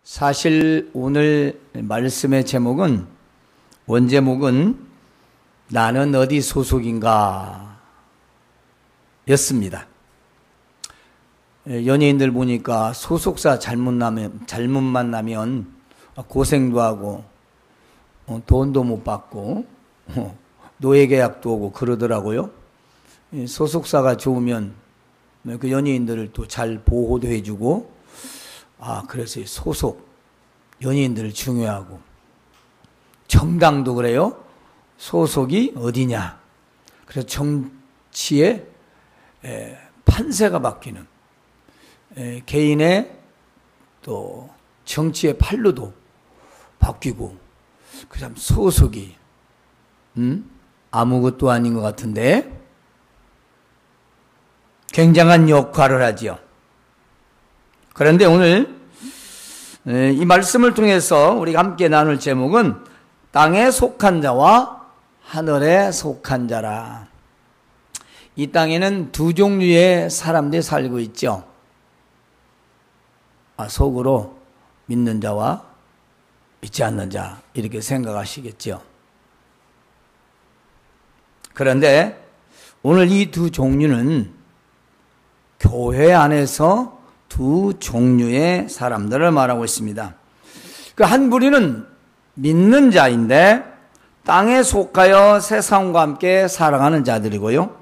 사실 오늘 말씀의 제목은, 원제목은 나는 어디 소속인가 였습니다. 연예인들 보니까 소속사 잘못만 나면 고생도 하고 돈도 못 받고 노예계약도 오고 그러더라고요. 소속사가 좋으면 그 연예인들을 또 잘 보호도 해주고, 그래서 소속 연예인들 중요하고, 정당도 그래요. 소속이 어디냐. 그래서 정치의 판세가 바뀌는, 개인의 또 정치의 판로도 바뀌고, 그 참 소속이 아무것도 아닌 것 같은데 굉장한 역할을 하지요. 그런데 오늘 이 말씀을 통해서 우리가 함께 나눌 제목은 땅에 속한 자와 하늘에 속한 자라. 이 땅에는 두 종류의 사람들이 살고 있죠. 속으로 믿는 자와 믿지 않는 자, 이렇게 생각하시겠죠. 그런데 오늘 이 두 종류는 교회 안에서 두 종류의 사람들을 말하고 있습니다. 그 한 부류는 믿는 자인데 땅에 속하여 세상과 함께 살아가는 자들이고요.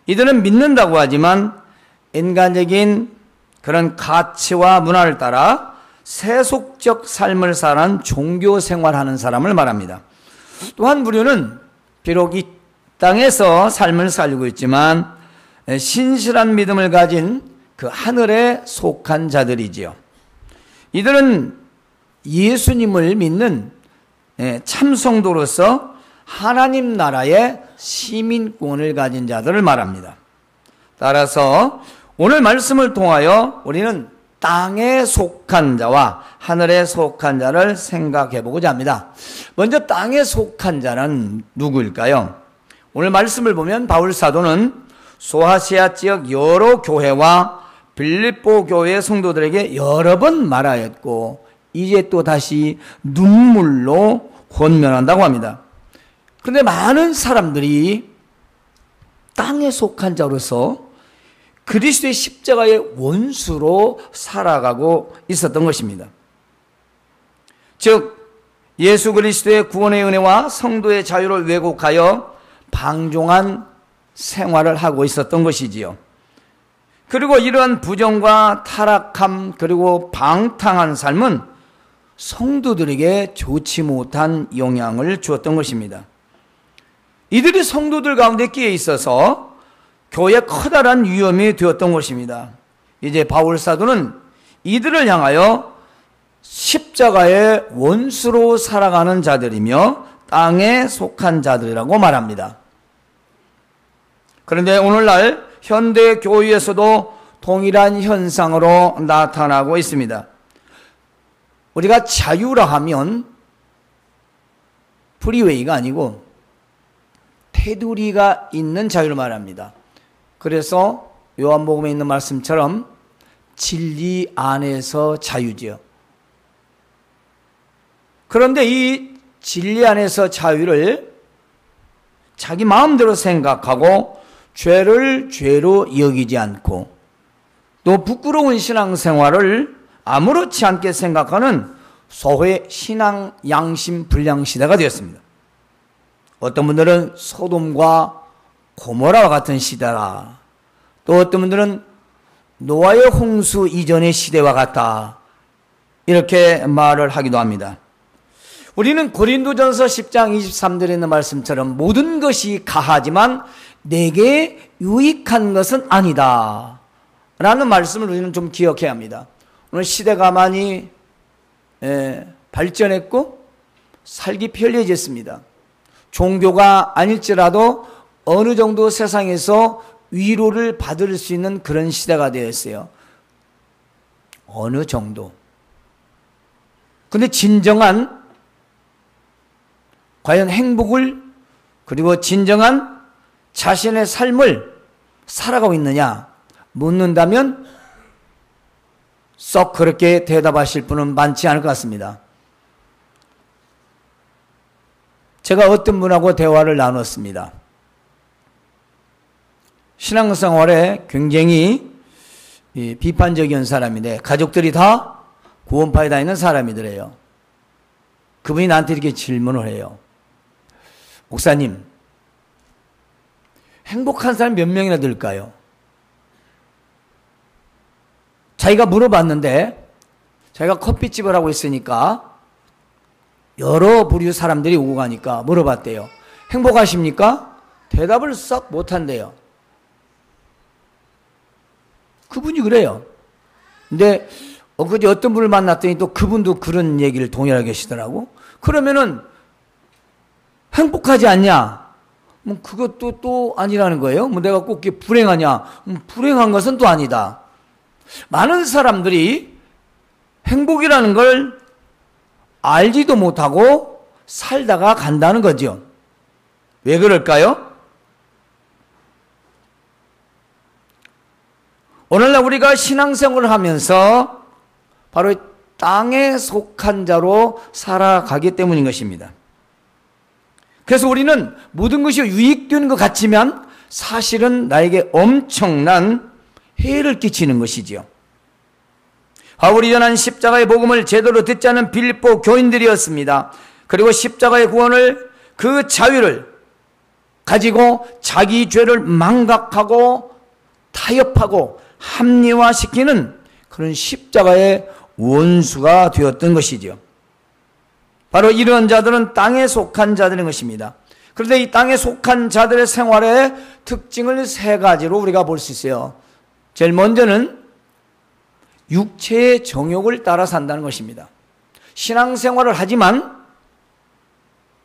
이들은 믿는다고 하지만 인간적인 그런 가치와 문화를 따라 세속적 삶을 사는 종교 생활하는 사람을 말합니다. 또 한 부류는 비록 이 땅에서 삶을 살고 있지만 신실한 믿음을 가진 그 하늘에 속한 자들이지요. 이들은 예수님을 믿는 참성도로서 하나님 나라의 시민권을 가진 자들을 말합니다. 따라서 오늘 말씀을 통하여 우리는 땅에 속한 자와 하늘에 속한 자를 생각해 보고자 합니다. 먼저 땅에 속한 자는 누구일까요? 오늘 말씀을 보면 바울 사도는 소아시아 지역 여러 교회와 빌립보 교회 성도들에게 여러 번 말하였고, 이제 또 다시 눈물로 권면한다고 합니다. 그런데 많은 사람들이 땅에 속한 자로서 그리스도의 십자가의 원수로 살아가고 있었던 것입니다. 즉 예수 그리스도의 구원의 은혜와 성도의 자유를 왜곡하여 방종한 생활을 하고 있었던 것이지요. 그리고 이러한 부정과 타락함 그리고 방탕한 삶은 성도들에게 좋지 못한 영향을 주었던 것입니다. 이들이 성도들 가운데 끼어 있어서 교회에 커다란 위험이 되었던 것입니다. 이제 바울 사도는 이들을 향하여 십자가의 원수로 살아가는 자들이며 땅에 속한 자들이라고 말합니다. 그런데 오늘날 현대 교회에서도 동일한 현상으로 나타나고 있습니다. 우리가 자유라 하면 프리웨이가 아니고 테두리가 있는 자유를 말합니다. 그래서 요한복음에 있는 말씀처럼 진리 안에서 자유지요. 그런데 이 진리 안에서 자유를 자기 마음대로 생각하고 죄를 죄로 여기지 않고 또 부끄러운 신앙생활을 아무렇지 않게 생각하는 소위 신앙 양심 불량 시대가 되었습니다. 어떤 분들은 소돔과 고모라와 같은 시대라, 또 어떤 분들은 노아의 홍수 이전의 시대와 같다, 이렇게 말을 하기도 합니다. 우리는 고린도전서 10장 23절에 있는 말씀처럼 모든 것이 가하지만 내게 유익한 것은 아니다 라는 말씀을 우리는 좀 기억해야 합니다. 오늘 시대가 많이 발전했고 살기 편리해졌습니다. 종교가 아닐지라도 어느 정도 세상에서 위로를 받을 수 있는 그런 시대가 되었어요. 어느 정도. 근데 진정한 과연 행복을, 그리고 진정한 자신의 삶을 살아가고 있느냐 묻는다면 썩 그렇게 대답하실 분은 많지 않을 것 같습니다. 제가 어떤 분하고 대화를 나눴습니다. 신앙생활에 굉장히 비판적인 사람인데 가족들이 다 구원파에 다니는 사람이더래요. 그분이 나한테 이렇게 질문을 해요. 목사님, 행복한 사람 몇 명이나 될까요? 자기가 물어봤는데 자기가 커피집을 하고 있으니까 여러 부류 사람들이 오고 가니까 물어봤대요. 행복하십니까? 대답을 썩 못한대요. 그분이 그래요. 근데 엊그제 어떤 분을 만났더니 또 그분도 그런 얘기를 동일하게 하시더라고. 그러면은 행복하지 않냐? 뭐 그것도 또 아니라는 거예요. 뭐 내가 꼭 불행하냐? 불행한 것은 또 아니다. 많은 사람들이 행복이라는 걸 알지도 못하고 살다가 간다는 거죠. 왜 그럴까요? 오늘날 우리가 신앙생활을 하면서 바로 땅에 속한 자로 살아가기 때문인 것입니다. 그래서 우리는 모든 것이 유익되는 것 같지만 사실은 나에게 엄청난 해를 끼치는 것이지요. 바울이 전한 십자가의 복음을 제대로 듣지 않은 빌립보 교인들이었습니다. 그리고 십자가의 구원을 그 자유를 가지고 자기 죄를 망각하고 타협하고 합리화시키는 그런 십자가의 원수가 되었던 것이지요. 바로 이런 자들은 땅에 속한 자들인 것입니다. 그런데 이 땅에 속한 자들의 생활의 특징을 세 가지로 우리가 볼 수 있어요. 제일 먼저는 육체의 정욕을 따라 산다는 것입니다. 신앙생활을 하지만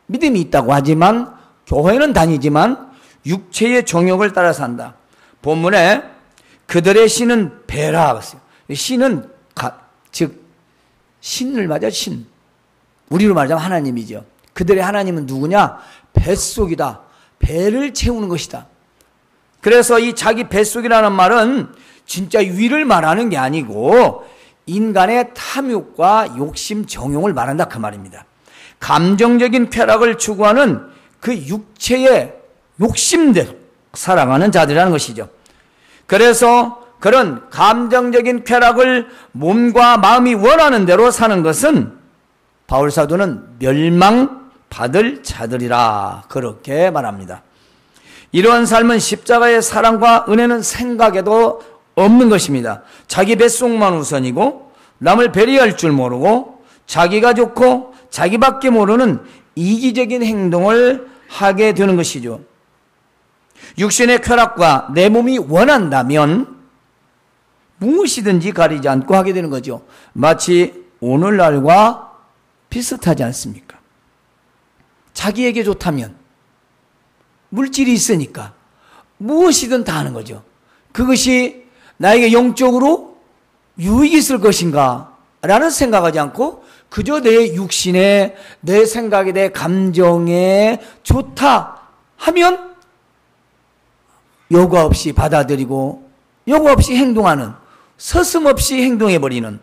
믿음이 있다고 하지만 교회는 다니지만 육체의 정욕을 따라 산다. 본문에 그들의 신은 베라. 신은 즉 신을 말하자 신. 우리로 말하자면 하나님이죠. 그들의 하나님은 누구냐? 뱃속이다. 배를 채우는 것이다. 그래서 이 자기 뱃속이라는 말은 진짜 위를 말하는 게 아니고 인간의 탐욕과 욕심, 정욕을 말한다 그 말입니다. 감정적인 쾌락을 추구하는 그 육체의 욕심대로 살아가는 자들이라는 것이죠. 그래서 그런 감정적인 쾌락을 몸과 마음이 원하는 대로 사는 것은 바울 사도는 멸망받을 자들이라 그렇게 말합니다. 이러한 삶은 십자가의 사랑과 은혜는 생각에도 없는 것입니다. 자기 뱃속만 우선이고 남을 배려할 줄 모르고 자기가 좋고 자기밖에 모르는 이기적인 행동을 하게 되는 것이죠. 육신의 쾌락과 내 몸이 원한다면 무엇이든지 가리지 않고 하게 되는 거죠. 마치 오늘날과 비슷하지 않습니까? 자기에게 좋다면 물질이 있으니까 무엇이든 다 하는 거죠. 그것이 나에게 영적으로 유익이 있을 것인가 라는 생각하지 않고 그저 내 육신에 내 생각에 내 감정에 좋다 하면 요구 없이 받아들이고 요구 없이 행동하는 서슴없이 행동해버리는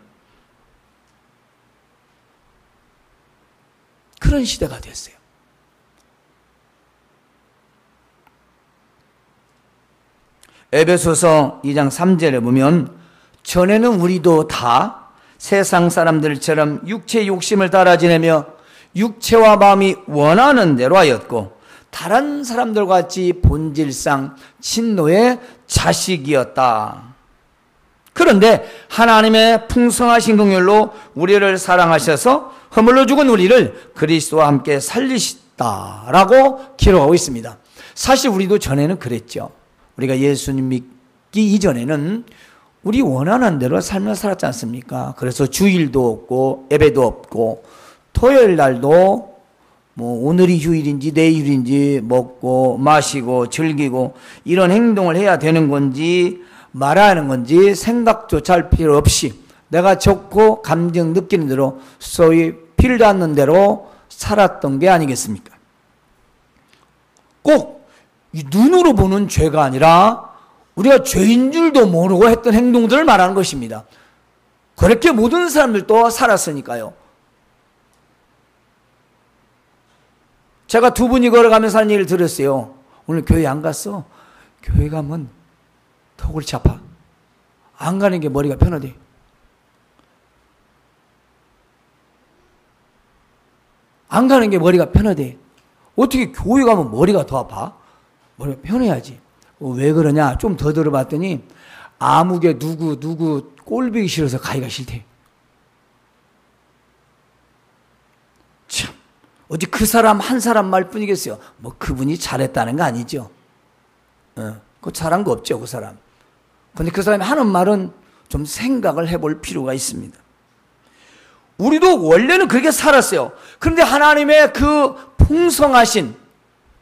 그런 시대가 됐어요. 에베소서 2장 3절에 보면 전에는 우리도 다 세상 사람들처럼 육체의 욕심을 따라 지내며 육체와 마음이 원하는 대로 하였고 다른 사람들과 같이 본질상 진노의 자식이었다. 그런데 하나님의 풍성하신 긍휼로 우리를 사랑하셔서 허물로 죽은 우리를 그리스도와 함께 살리시다라고 기록하고 있습니다. 사실 우리도 전에는 그랬죠. 우리가 예수님 믿기 이전에는 우리 원하는 대로 삶을 살았지 않습니까? 그래서 주일도 없고 예배도 없고 토요일 날도 뭐 오늘이 휴일인지 내일인지 먹고 마시고 즐기고 이런 행동을 해야 되는 건지 말아야 하는 건지 생각조차 할 필요 없이 내가 좋고 감정 느끼는 대로 소위 필요 않는 대로 살았던 게 아니겠습니까? 꼭 눈으로 보는 죄가 아니라 우리가 죄인 줄도 모르고 했던 행동들을 말하는 것입니다. 그렇게 모든 사람들도 살았으니까요. 제가 두 분이 걸어가면서 하는 얘기를 들었어요. 오늘 교회 안 갔어? 교회 가면 더 골치 아파. 안 가는 게 머리가 편하대. 안 가는 게 머리가 편하대. 어떻게 교회 가면 머리가 더 아파? 머리가 편해야지. 왜 그러냐? 좀 더 들어봤더니 아무개 누구 꼴보기 싫어서 가기가 싫대. 참, 어디 그 사람 한 사람 말뿐이겠어요. 뭐 그분이 잘했다는 거 아니죠. 그 잘한 거 없죠, 그 사람. 근데 그 사람이 하는 말은 좀 생각을 해볼 필요가 있습니다. 우리도 원래는 그렇게 살았어요. 그런데 하나님의 그 풍성하신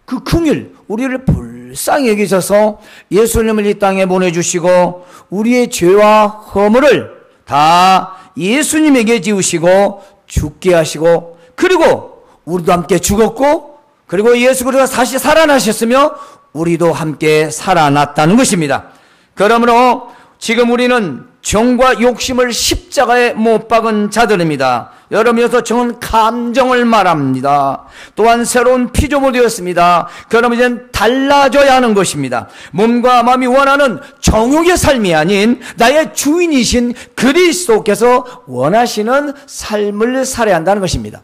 그 긍휼, 우리를 불쌍히 여기셔서 예수님을 이 땅에 보내주시고 우리의 죄와 허물을 다 예수님에게 지우시고 죽게 하시고, 그리고 우리도 함께 죽었고, 그리고 예수 그리스도가 다시 살아나셨으며 우리도 함께 살아났다는 것입니다. 그러므로 지금 우리는 정과 욕심을 십자가에 못 박은 자들입니다. 여러분께서 정은 감정을 말합니다. 또한 새로운 피조물이 되었습니다. 그러면 이제는 달라져야 하는 것입니다. 몸과 마음이 원하는 정욕의 삶이 아닌 나의 주인이신 그리스도께서 원하시는 삶을 살아야 한다는 것입니다.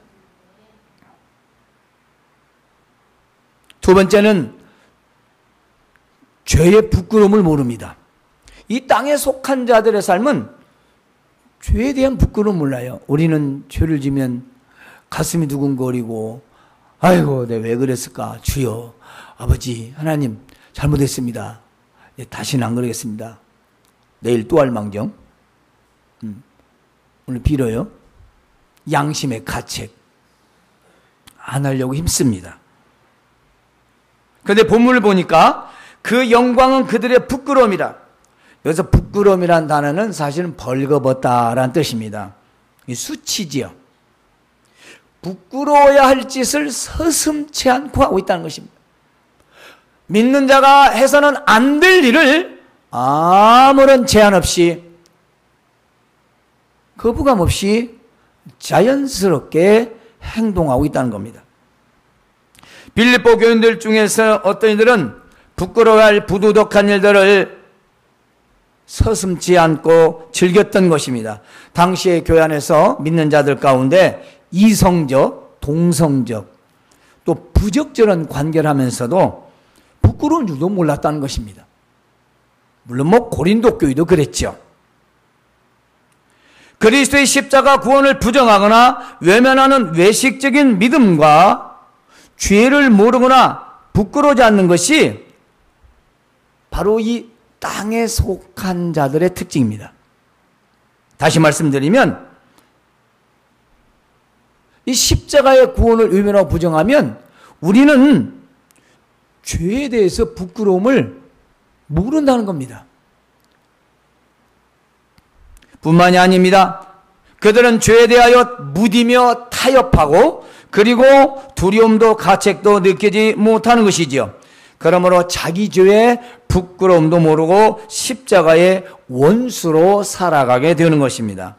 두 번째는 죄의 부끄러움을 모릅니다. 이 땅에 속한 자들의 삶은 죄에 대한 부끄러움 몰라요. 우리는 죄를 지면 가슴이 두근거리고, 아이고 내가 왜 그랬을까, 주여 아버지 하나님 잘못했습니다. 다시는 안 그러겠습니다. 내일 또 할 망정. 오늘 빌어요. 양심의 가책 안 하려고 힘씁니다. 그런데 본문을 보니까 그 영광은 그들의 부끄러움이라. 여기서 부끄러움이라는 단어는 사실은 벌거벗다라는 뜻입니다. 수치지요. 부끄러워야 할 짓을 서슴지 않고 하고 있다는 것입니다. 믿는 자가 해서는 안 될 일을 아무런 제한 없이, 거부감 없이 자연스럽게 행동하고 있다는 겁니다. 빌립보 교인들 중에서 어떤 이들은 부끄러워할 부도덕한 일들을 서슴지 않고 즐겼던 것입니다. 당시의 교회 안에서 믿는 자들 가운데 이성적, 동성적, 또 부적절한 관계를 하면서도 부끄러운 줄도 몰랐다는 것입니다. 물론 뭐 고린도 교회도 그랬죠. 그리스도의 십자가 구원을 부정하거나 외면하는 외식적인 믿음과 죄를 모르거나 부끄러워하지 않는 것이 바로 이 땅에 속한 자들의 특징입니다. 다시 말씀드리면 이 십자가의 구원을 외면하고 부정하면 우리는 죄에 대해서 부끄러움을 모른다는 겁니다. 뿐만이 아닙니다. 그들은 죄에 대하여 무디며 타협하고, 그리고 두려움도 가책도 느끼지 못하는 것이지요. 그러므로 자기 죄의 부끄러움도 모르고 십자가의 원수로 살아가게 되는 것입니다.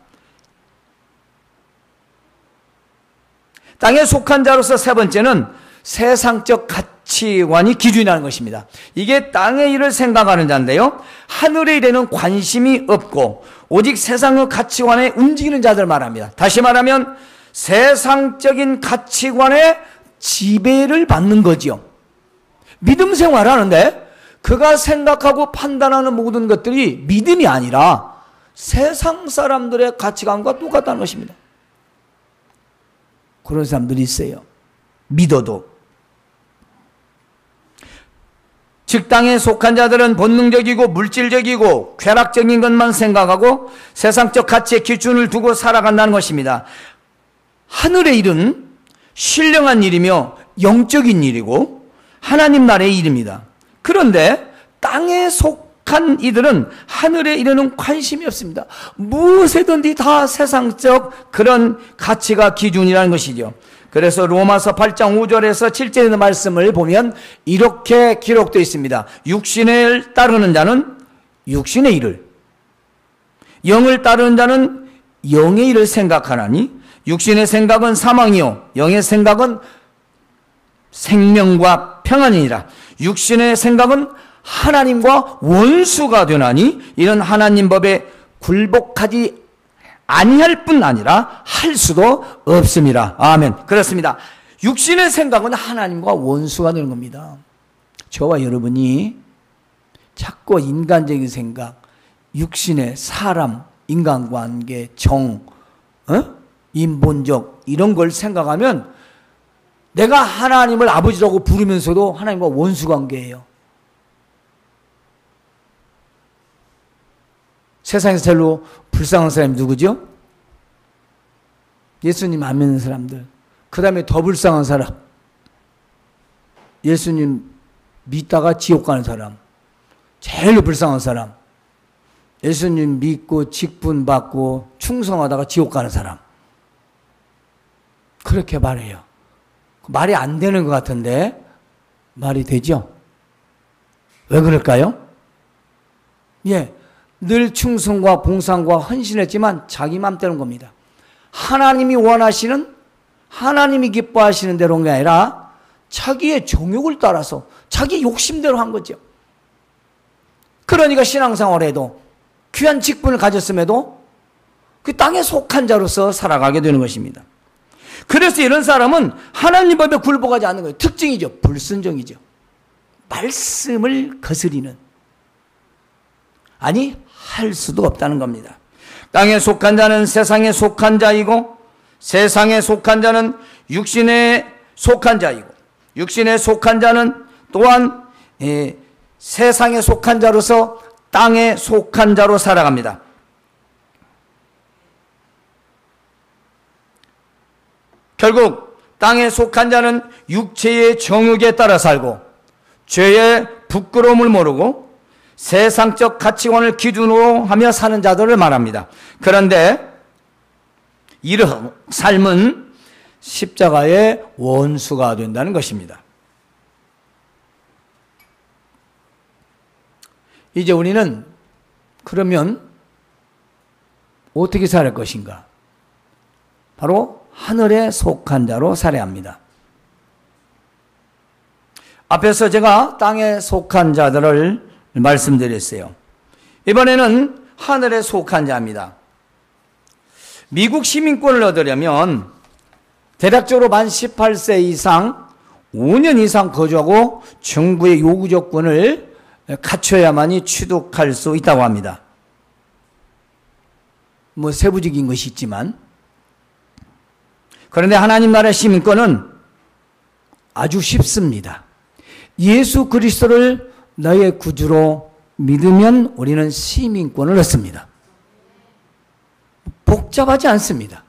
땅에 속한 자로서 세 번째는 세상적 가치관이 기준이라는 것입니다. 이게 땅의 일을 생각하는 자인데요, 하늘의 일에는 관심이 없고 오직 세상의 가치관에 움직이는 자들 말합니다. 다시 말하면 세상적인 가치관에 지배를 받는 거지요. 믿음 생활하는데 그가 생각하고 판단하는 모든 것들이 믿음이 아니라 세상 사람들의 가치관과 똑같다는 것입니다. 그런 사람들이 있어요. 믿어도. 즉 땅에 속한 자들은 본능적이고 물질적이고 쾌락적인 것만 생각하고 세상적 가치의 기준을 두고 살아간다는 것입니다. 하늘의 일은 신령한 일이며 영적인 일이고 하나님 나라의 일입니다. 그런데 땅에 속한 이들은 하늘의 일에는 관심이 없습니다. 무엇이든지 다 세상적 그런 가치가 기준이라는 것이죠. 그래서 로마서 8장 5절에서 7절의 말씀을 보면 이렇게 기록되어 있습니다. 육신을 따르는 자는 육신의 일을, 영을 따르는 자는 영의 일을 생각하나니 육신의 생각은 사망이요 영의 생각은 생명과 평안이니라. 육신의 생각은 하나님과 원수가 되나니 이는 하나님 법에 굴복하지 아니할 뿐 아니라 할 수도 없습니다. 아멘. 그렇습니다. 육신의 생각은 하나님과 원수가 되는 겁니다. 저와 여러분이 자꾸 인간적인 생각, 육신의 사람, 인간관계, 정, 인본적 이런 걸 생각하면 내가 하나님을 아버지라고 부르면서도 하나님과 원수 관계예요. 세상에서 제일로 불쌍한 사람이 누구죠? 예수님 안 믿는 사람들. 그 다음에 더 불쌍한 사람. 예수님 믿다가 지옥 가는 사람. 제일로 불쌍한 사람. 예수님 믿고 직분받고 충성하다가 지옥 가는 사람. 그렇게 말해요. 말이 안 되는 것 같은데 말이 되죠? 왜 그럴까요? 예, 늘 충성과 봉상과 헌신했지만 자기 맘대로인 겁니다. 하나님이 원하시는, 하나님이 기뻐하시는 대로 온 게 아니라 자기의 정욕을 따라서 자기 욕심대로 한 거죠. 그러니까 신앙생활에도 귀한 직분을 가졌음에도 그 땅에 속한 자로서 살아가게 되는 것입니다. 그래서 이런 사람은 하나님 법에 굴복하지 않는 거예요. 특징이죠. 불순종이죠. 말씀을 거스리는. 아니, 할 수도 없다는 겁니다. 땅에 속한 자는 세상에 속한 자이고 세상에 속한 자는 육신에 속한 자이고 육신에 속한 자는 또한 세상에 속한 자로서 땅에 속한 자로 살아갑니다. 결국 땅에 속한 자는 육체의 정욕에 따라 살고 죄의 부끄러움을 모르고 세상적 가치관을 기준으로 하며 사는 자들을 말합니다. 그런데 이런 삶은 십자가의 원수가 된다는 것입니다. 이제 우리는 그러면 어떻게 살 것인가? 바로 하늘에 속한 자로 살아야 합니다. 앞에서 제가 땅에 속한 자들을 말씀드렸어요. 이번에는 하늘에 속한 자입니다. 미국 시민권을 얻으려면 대략적으로 만 18세 이상 5년 이상 거주하고 정부의 요구 조건을 갖춰야만이 취득할 수 있다고 합니다. 뭐 세부적인 것이 있지만, 그런데 하나님 나라의 시민권은 아주 쉽습니다. 예수 그리스도를 너의 구주로 믿으면 우리는 시민권을 얻습니다. 복잡하지 않습니다.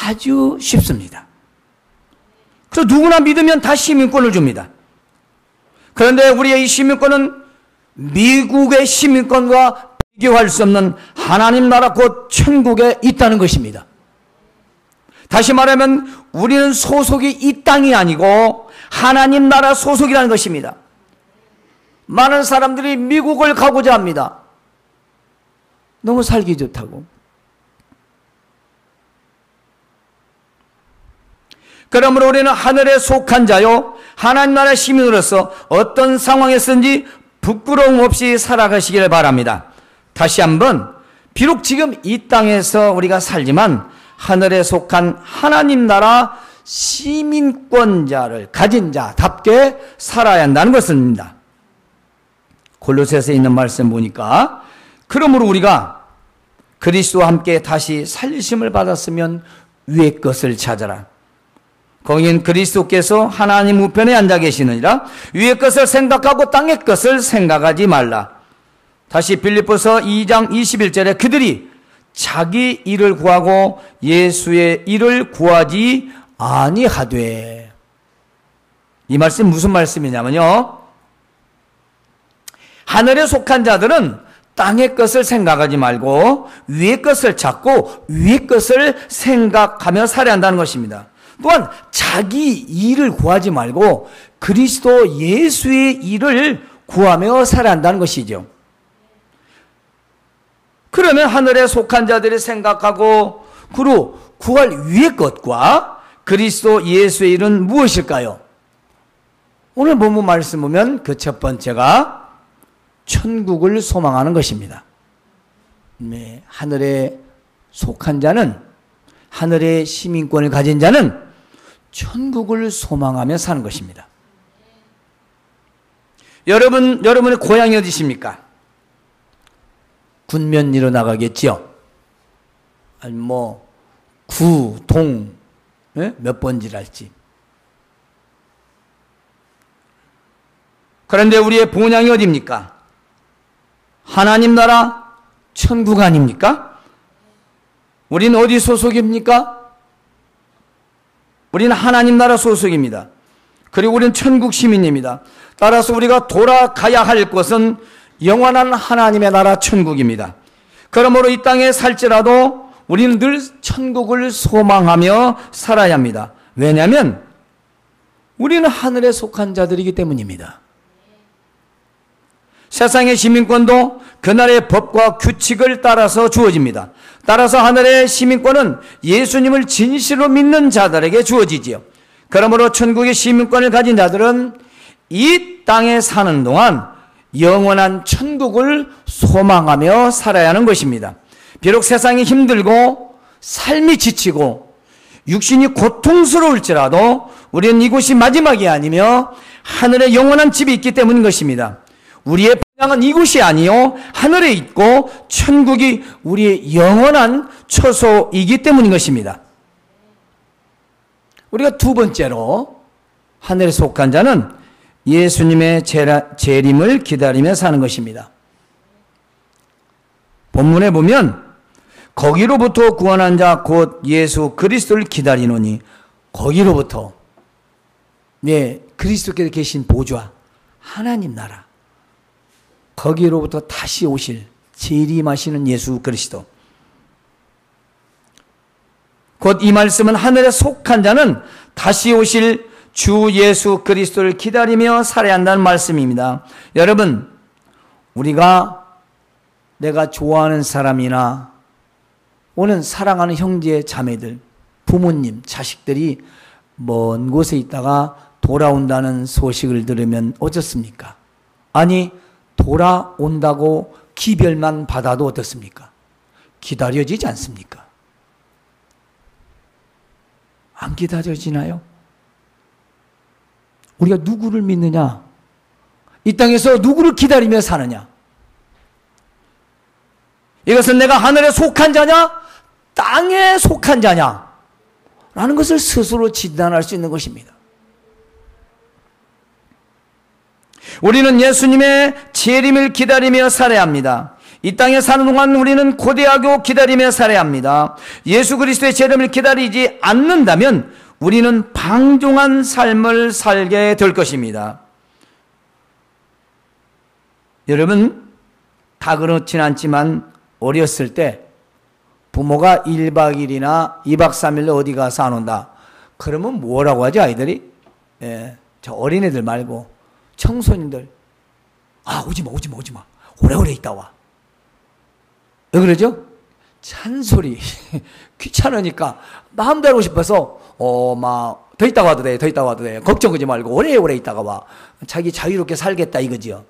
아주 쉽습니다. 그래서 누구나 믿으면 다 시민권을 줍니다. 그런데 우리의 이 시민권은 미국의 시민권과 비교할 수 없는 하나님 나라 곧 천국에 있다는 것입니다. 다시 말하면 우리는 소속이 이 땅이 아니고 하나님 나라 소속이라는 것입니다. 많은 사람들이 미국을 가고자 합니다. 너무 살기 좋다고. 그러므로 우리는 하늘에 속한 자요 하나님 나라의 시민으로서 어떤 상황에서든지 부끄러움 없이 살아가시기를 바랍니다. 다시 한번, 비록 지금 이 땅에서 우리가 살지만 하늘에 속한 하나님 나라 시민권자를 가진 자답게 살아야 한다는 것입니다. 골로새서에 있는 말씀 보니까, 그러므로 우리가 그리스도와 함께 다시 살리심을 받았으면 위의 것을 찾아라. 거긴 그리스도께서 하나님 우편에 앉아 계시느니라. 위의 것을 생각하고 땅의 것을 생각하지 말라. 다시 빌립보서 2장 21절에 그들이 자기 일을 구하고 예수의 일을 구하지 아니하되. 이 말씀 무슨 말씀이냐면요, 하늘에 속한 자들은 땅의 것을 생각하지 말고 위의 것을 찾고 위의 것을 생각하며 살아야 한다는 것입니다. 또한 자기 일을 구하지 말고 그리스도 예수의 일을 구하며 살아야 한다는 것이죠. 그러면 하늘에 속한 자들이 생각하고 그리고 구할 위의 것과 그리스도 예수의 일은 무엇일까요? 오늘 본문 말씀 보면 그 첫 번째가 천국을 소망하는 것입니다. 네, 하늘에 속한 자는, 하늘의 시민권을 가진 자는 천국을 소망하며 사는 것입니다. 여러분의 고향이 어디십니까? 군면리로 나가겠지요? 아니 구, 동, 몇 번지랄지. 그런데 우리의 본향이 어디입니까? 하나님 나라 천국 아닙니까? 우리는 어디 소속입니까? 우리는 하나님 나라 소속입니다. 그리고 우리는 천국 시민입니다. 따라서 우리가 돌아가야 할 곳은 영원한 하나님의 나라 천국입니다. 그러므로 이 땅에 살지라도 우리는 늘 천국을 소망하며 살아야 합니다. 왜냐하면 우리는 하늘에 속한 자들이기 때문입니다. 세상의 시민권도 그날의 법과 규칙을 따라서 주어집니다. 따라서 하늘의 시민권은 예수님을 진실로 믿는 자들에게 주어지지요. 그러므로 천국의 시민권을 가진 자들은 이 땅에 사는 동안 영원한 천국을 소망하며 살아야 하는 것입니다. 비록 세상이 힘들고 삶이 지치고 육신이 고통스러울지라도 우리는 이곳이 마지막이 아니며 하늘에 영원한 집이 있기 때문인 것입니다. 우리의 본향은 이곳이 아니요 하늘에 있고 천국이 우리의 영원한 처소이기 때문인 것입니다. 우리가 두 번째로 하늘에 속한 자는 예수님의 재림을 기다리며 사는 것입니다. 본문에 보면 거기로부터 구원한 자 곧 예수 그리스도를 기다리노니, 거기로부터, 네, 그리스도께서 계신 보좌 하나님 나라, 거기로부터 다시 오실 재림하시는 예수 그리스도, 곧 이 말씀은 하늘에 속한 자는 다시 오실 주 예수 그리스도를 기다리며 살아야 한다는 말씀입니다. 여러분, 내가 좋아하는 사람이나 오는 사랑하는 형제 자매들, 부모님, 자식들이 먼 곳에 있다가 돌아온다는 소식을 들으면 어떻습니까? 아니, 돌아온다고 기별만 받아도 어떻습니까? 기다려지지 않습니까? 안 기다려지나요? 우리가 누구를 믿느냐? 이 땅에서 누구를 기다리며 사느냐? 이것은 내가 하늘에 속한 자냐? 땅에 속한 자냐? 라는 것을 스스로 진단할 수 있는 것입니다. 우리는 예수님의 재림을 기다리며 살아야 합니다. 이 땅에 사는 동안 우리는 고대하고 기다리며 살아야 합니다. 예수 그리스도의 재림을 기다리지 않는다면 우리는 방종한 삶을 살게 될 것입니다. 여러분, 다 그렇진 않지만 어렸을 때 부모가 1박 2일이나 2박 3일로 어디 가서 안 온다. 그러면 뭐라고 하죠, 아이들이? 저 어린애들 말고 청소년들. 오지마. 오래오래 있다 와. 왜 그러죠? 잔소리. 귀찮으니까 마음대로 하고 싶어서 더 있다가 와도 돼. 걱정하지 말고 오래오래 있다가 와. 자기 자유롭게 살겠다 이거지요.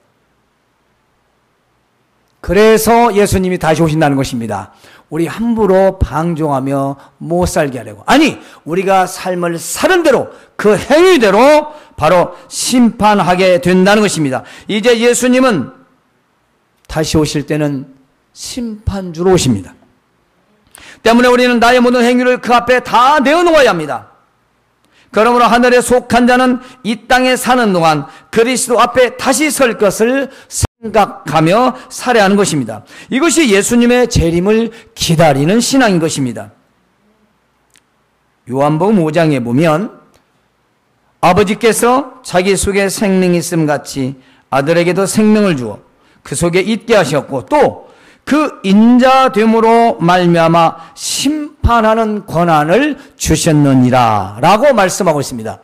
그래서 예수님이 다시 오신다는 것입니다. 우리 함부로 방종하며 못 살게 하려고. 아니, 우리가 삶을 사는 대로 그 행위대로 바로 심판하게 된다는 것입니다. 이제 예수님은 다시 오실 때는 심판주로 오십니다. 때문에 우리는 나의 모든 행위를 그 앞에 다 내어놓아야 합니다. 그러므로 하늘에 속한 자는 이 땅에 사는 동안 그리스도 앞에 다시 설 것을 생각하며 살아야 하는 것입니다. 이것이 예수님의 재림을 기다리는 신앙인 것입니다. 요한복음 5장에 보면 아버지께서 자기 속에 생명이 있음 같이 아들에게도 생명을 주어 그 속에 있게 하셨고 또 그 인자됨으로 말미암아 심판하는 권한을 주셨느니라 라고 말씀하고 있습니다.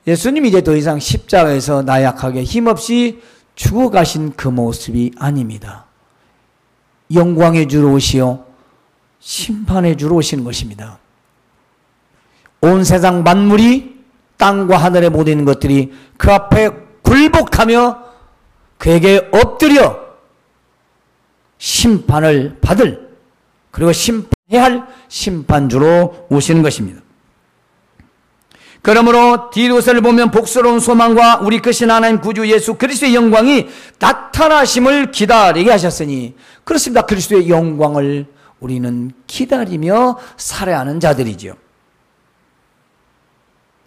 예수님이 이제 더 이상 십자가에서 나약하게 힘없이 죽어가신 그 모습이 아닙니다. 영광의 주로 오시어 심판의 주로 오시는 것입니다. 온 세상 만물이 땅과 하늘에 모든 있는 것들이 그 앞에 굴복하며 그에게 엎드려 심판을 받을, 그리고 심판해야 할 심판주로 오시는 것입니다. 그러므로 디도서를 보면 복스러운 소망과 우리 크신 하나님 구주 예수 그리스도의 영광이 나타나심을 기다리게 하셨으니, 그렇습니다. 그리스도의 영광을 우리는 기다리며 살아야 하는 자들이죠.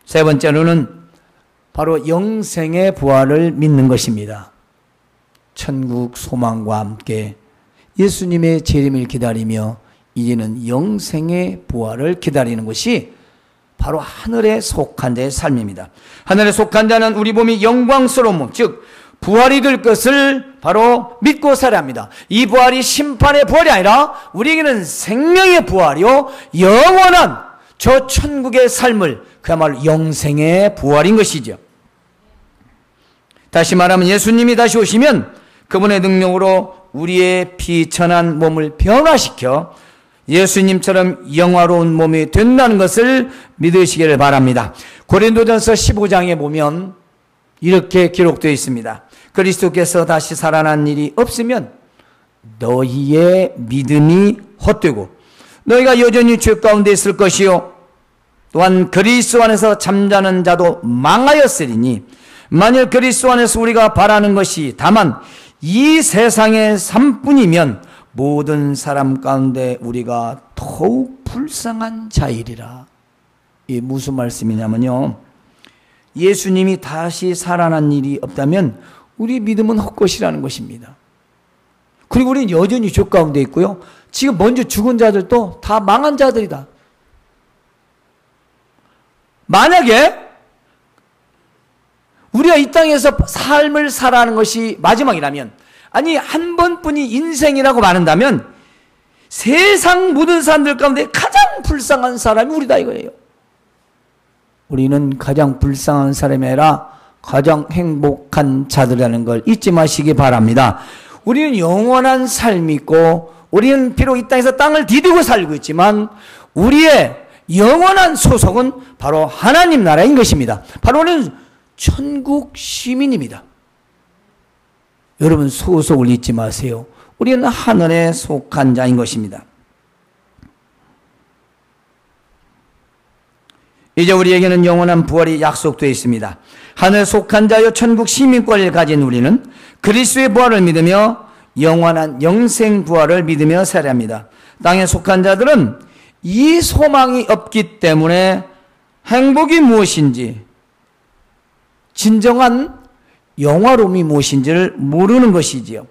세 번째로는 바로 영생의 부활을 믿는 것입니다. 천국 소망과 함께 예수님의 재림을 기다리며 이제는 영생의 부활을 기다리는 것이 바로 하늘에 속한 자의 삶입니다. 하늘에 속한 자는 우리 몸이 영광스러운 몸, 즉 부활이 될 것을 바로 믿고 살아야 합니다. 이 부활이 심판의 부활이 아니라 우리에게는 생명의 부활이요, 영원한 저 천국의 삶을, 그야말로 영생의 부활인 것이죠. 다시 말하면 예수님이 다시 오시면 그분의 능력으로 우리의 비천한 몸을 변화시켜 예수님처럼 영화로운 몸이 된다는 것을 믿으시기를 바랍니다. 고린도전서 15장에 보면 이렇게 기록되어 있습니다. 그리스도께서 다시 살아난 일이 없으면 너희의 믿음이 헛되고 너희가 여전히 죄 가운데 있을 것이요, 또한 그리스도 안에서 잠자는 자도 망하였으리니 만일 그리스도 안에서 우리가 바라는 것이 다만 이 세상의 삶뿐이면 모든 사람 가운데 우리가 더욱 불쌍한 자이리라. 이게 무슨 말씀이냐면요, 예수님이 다시 살아난 일이 없다면 우리 믿음은 헛것이라는 것입니다. 그리고 우리는 여전히 죄 가운데 있고요, 지금 먼저 죽은 자들도 다 망한 자들이다. 만약에 우리가 이 땅에서 삶을 살아가는 것이 마지막이라면, 아니 한 번뿐이 인생이라고 말한다면 세상 모든 사람들 가운데 가장 불쌍한 사람이 우리다 이거예요. 우리는 가장 불쌍한 사람이 아니라 가장 행복한 자들이라는 걸 잊지 마시기 바랍니다. 우리는 영원한 삶이 있고, 우리는 비록 이 땅에서 땅을 디디고 살고 있지만 우리의 영원한 소속은 바로 하나님 나라인 것입니다. 바로 우리는 천국 시민입니다. 여러분 소속을 잊지 마세요. 우리는 하늘에 속한 자인 것입니다. 이제 우리에게는 영원한 부활이 약속되어 있습니다. 하늘에 속한 자여 천국 시민권을 가진 우리는 그리스도의 부활을 믿으며 영원한 영생 부활을 믿으며 살아야 합니다. 땅에 속한 자들은 이 소망이 없기 때문에 행복이 무엇인지, 진정한 영화로움이 무엇인지를 모르는 것이지요.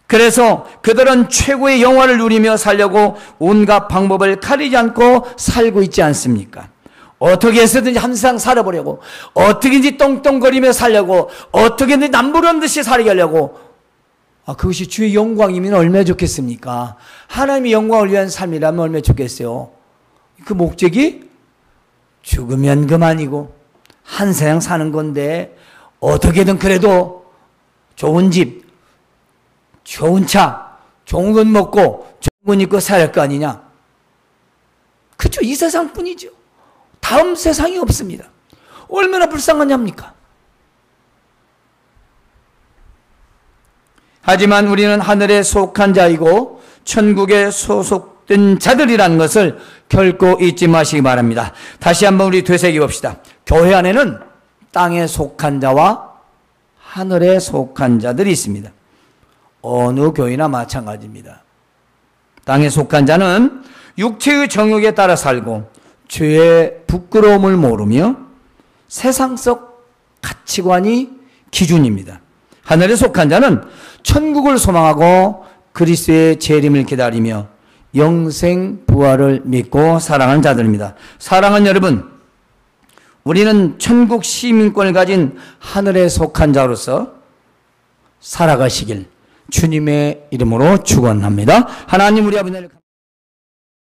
그래서 그들은 최고의 영화를 누리며 살려고 온갖 방법을 가리지 않고 살고 있지 않습니까? 어떻게 해서든지 항상 살아보려고, 어떻게든지 똥똥거리며 살려고, 어떻게든지 남부르는 듯이 살게 하려고. 그것이 주의 영광이면 얼마나 좋겠습니까? 하나님의 영광을 위한 삶이라면 얼마나 좋겠어요. 그 목적이 죽으면 그만이고 한 세상 사는 건데 어떻게든 그래도 좋은 집, 좋은 차, 좋은 것 먹고 좋은 것 입고 살아야 할 거 아니냐? 그죠? 이 세상뿐이죠. 다음 세상이 없습니다. 얼마나 불쌍하냐입니까? 하지만 우리는 하늘에 속한 자이고 천국에 소속된 자들이라는 것을 결코 잊지 마시기 바랍니다. 다시 한번 우리 되새겨 봅시다. 교회 안에는 땅에 속한 자와 하늘에 속한 자들이 있습니다. 어느 교회나 마찬가지입니다. 땅에 속한 자는 육체의 정욕에 따라 살고 죄의 부끄러움을 모르며 세상적 가치관이 기준입니다. 하늘에 속한 자는 천국을 소망하고 그리스도의 재림을 기다리며 영생 부활을 믿고 사랑하는 자들입니다. 사랑하는 여러분, 우리는 천국 시민권을 가진 하늘에 속한 자로서 살아가시길 주님의 이름으로 축원합니다. 하나님 우리 아버지